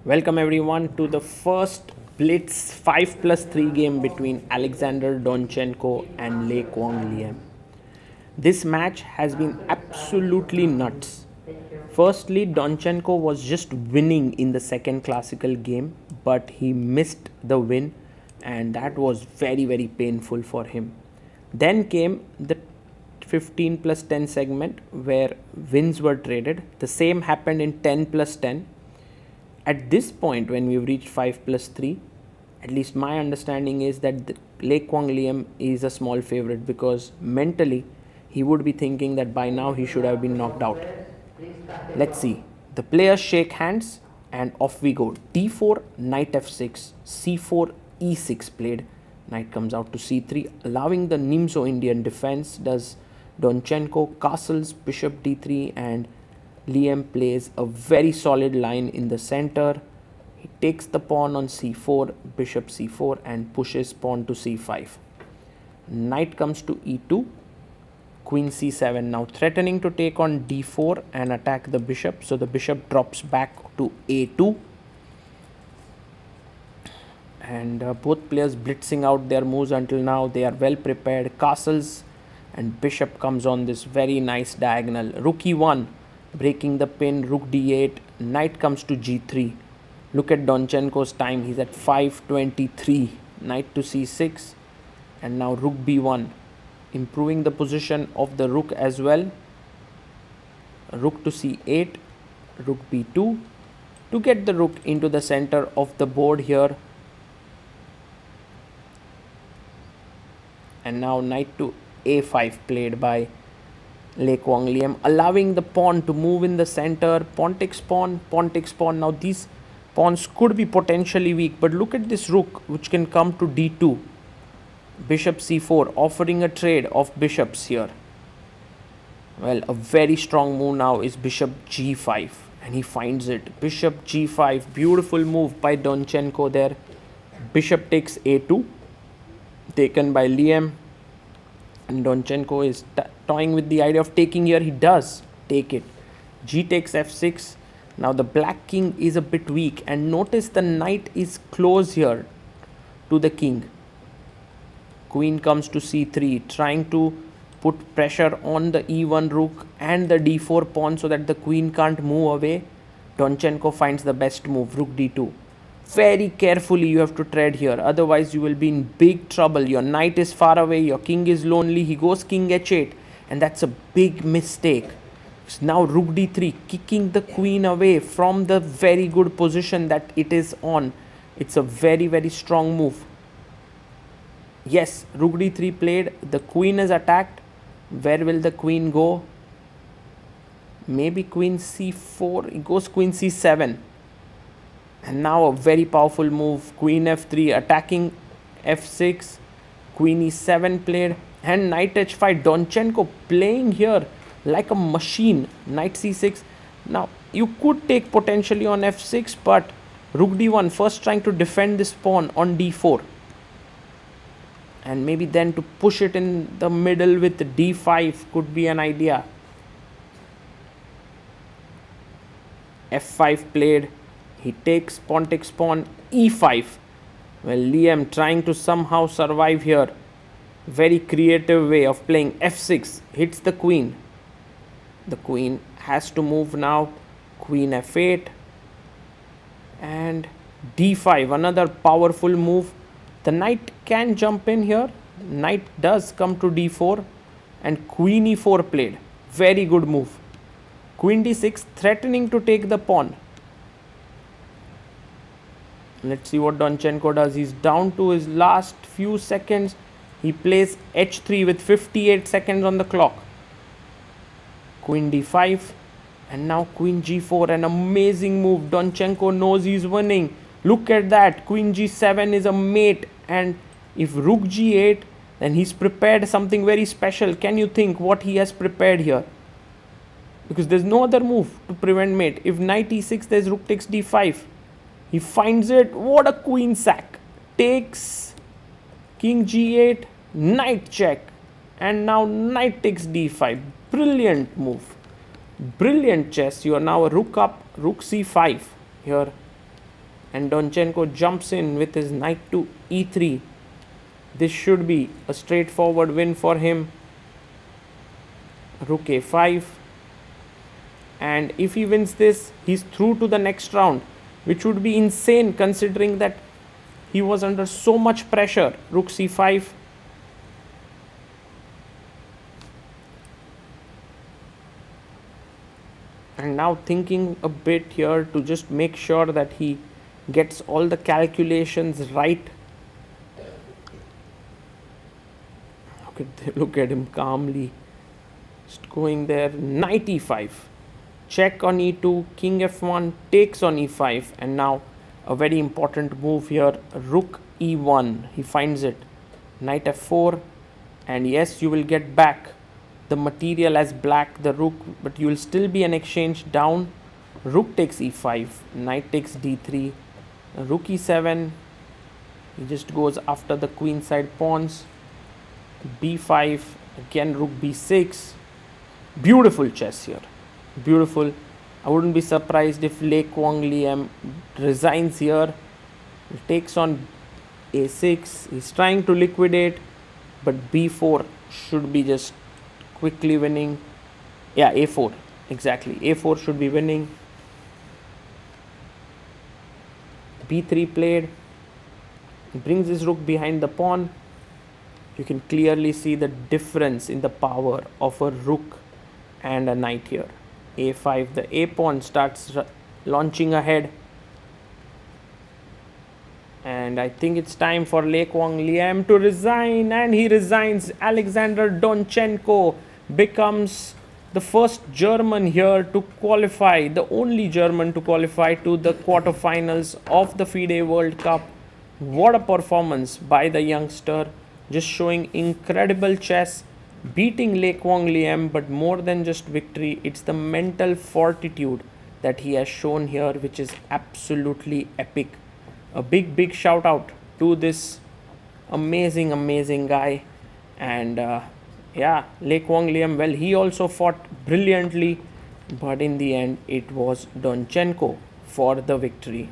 Welcome everyone to the first Blitz 5+3 game between Alexander Donchenko and Quang Liem. This match has been absolutely nuts. Firstly, Donchenko was just winning in the second classical game, but he missed the win, and that was very painful for him. Then came the 15+10 segment where wins were traded. The same happened in 10+10. At this point, when we've reached 5+3, at least my understanding is that Quang Liem is a small favorite because mentally he would be thinking that by now he should have been knocked out. Let's see. The players shake hands and off we go. d4, knight f6, c4, e6 played. Knight comes out to c3, allowing the Nimzo Indian defense. Does Donchenko castles, bishop d3, and Liem plays a very solid line in the center. He takes the pawn on c4, bishop c4, and pushes pawn to c5. Knight comes to e2, queen c7, now threatening to take on d4 and attack the bishop. So the bishop drops back to a2. And both players blitzing out their moves until now. They are well prepared. Castles and bishop comes on this very nice diagonal. Rook e1, breaking the pin, rook d8, knight comes to g3. Look at Donchenko's time, he's at 5:23. Knight to c6, and now rook b1, improving the position of the rook as well. Rook to c8, rook b2, to get the rook into the center of the board here. And now knight to a5 played by Quang Liem, allowing the pawn to move in the center. Pawn takes pawn, pawn takes pawn. Now these pawns could be potentially weak, but look at this rook which can come to d2. Bishop c4, offering a trade of bishops here. Well, a very strong move now is bishop g5, and he finds it. Bishop g5, beautiful move by Donchenko there. Bishop takes a2, taken by Liem. And Donchenko is toying with the idea of taking here. He does take it. G takes f6. Now the black king is a bit weak, and notice the knight is close here to the king. Queen comes to c3, trying to put pressure on the e1 rook and the d4 pawn so that the queen can't move away. Donchenko finds the best move, rook d2. Very carefully you have to tread here, otherwise you will be in big trouble. Your knight is far away, your king is lonely. He goes king h8, and that's a big mistake. So now rook d3, kicking the queen away from the very good position that it is on. It's a very strong move. Yes, rook d3 played. The queen is attacked. Where will the queen go? Maybe queen c4. It goes queen c7. And now a very powerful move, queen f3, attacking f6, queen e7 played, and knight h5. Donchenko playing here like a machine. Knight c6. Now you could take potentially on f6, but rook d1, first trying to defend this pawn on d4, and maybe then to push it in the middle with d5 could be an idea. f5 played. He takes pawn, e5. Well, Liem trying to somehow survive here. Very creative way of playing f6. Hits the queen. The queen has to move now. Queen f8. And d5. Another powerful move. The knight can jump in here. Knight does come to d4. And queen e4 played. Very good move. Queen d6, threatening to take the pawn. Let's see what Donchenko does. He's down to his last few seconds. He plays h3 with 58 seconds on the clock. Queen d5. And now queen g4. An amazing move. Donchenko knows he's winning. Look at that. Queen g7 is a mate. And if rook g8, then he's prepared something very special. Can you think what he has prepared here? Because there's no other move to prevent mate. If knight e6, there's rook takes d5. He finds it. What a queen sack. Takes king g8, knight check, and now knight takes d5. Brilliant move. Brilliant chess. You are now a rook up, rook c5 here. and Donchenko jumps in with his knight to e3. This should be a straightforward win for him. Rook a5, and if he wins this, he's through to the next round, which would be insane considering that he was under so much pressure. Rook c5, and now thinking a bit here to just make sure that he gets all the calculations right. Look at him calmly just going there. Knight e5, check on e2, king f1, takes on e5, and now a very important move here, rook e1. He finds it. Knight f4, and yes, you will get back the material as black, the rook, but you will still be an exchange down. Rook takes e5, knight takes d3, rook e7. He just goes after the queen side pawns. b5, again rook b6. Beautiful chess here, beautiful. I wouldn't be surprised if Quang Liem resigns here. He takes on a6. He's trying to liquidate, but b4 should be just quickly winning. Yeah, a4, exactly. a4 should be winning. b3 played. He brings his rook behind the pawn. You can clearly see the difference in the power of a rook and a knight here. a5, the a pawn starts launching ahead, and I think it's time for Quang Liem to resign, and he resigns. Alexander Donchenko becomes the first German here to qualify, the only German to qualify to the quarterfinals of the FIDE World Cup. What a performance by the youngster, just showing incredible chess, beating Quang Liem, but more than just victory, it's the mental fortitude that he has shown here, which is absolutely epic. A big shout out to this amazing guy. And yeah, Quang Liem, well, he also fought brilliantly, but in the end it was Donchenko for the victory.